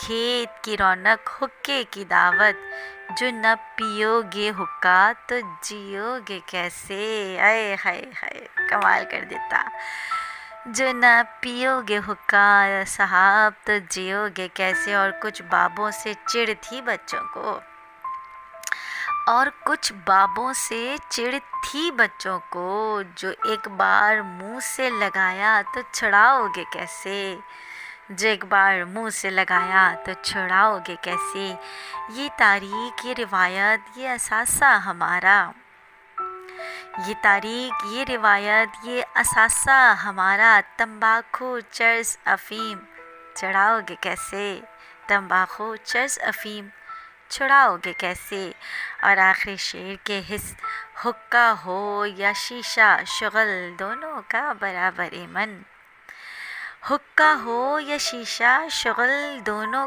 खेत की रौनक हुक्के की दावत, जो न पियोगे हुक्का तो जियोगे कैसे। आए हाय हाय, कमाल कर देता। जो न पियोगे हुक्का साहब तो जियोगे कैसे। और कुछ बाबों से चिढ़ थी बच्चों को, और कुछ बाबों से चिढ़ थी बच्चों को, जो एक बार मुंह से लगाया तो छुड़ाओगे कैसे। जो एक बार मुंह से लगाया तो छुड़ाओगे कैसे। ये तारीख, ये रिवायत, ये असासा हमारा, ये तारीख, ये रिवायत, ये असासा हमारा। तंबाकू चर्स अफीम चढ़ाओगे कैसे। तंबाकू चर्स अफीम छुड़ाओगे कैसे। और आखिरी शेर के हिस्स, हुक्का हो या शीशा शुगल दोनों का बराबर मन। हुक्का हो या शीशा शुगल दोनों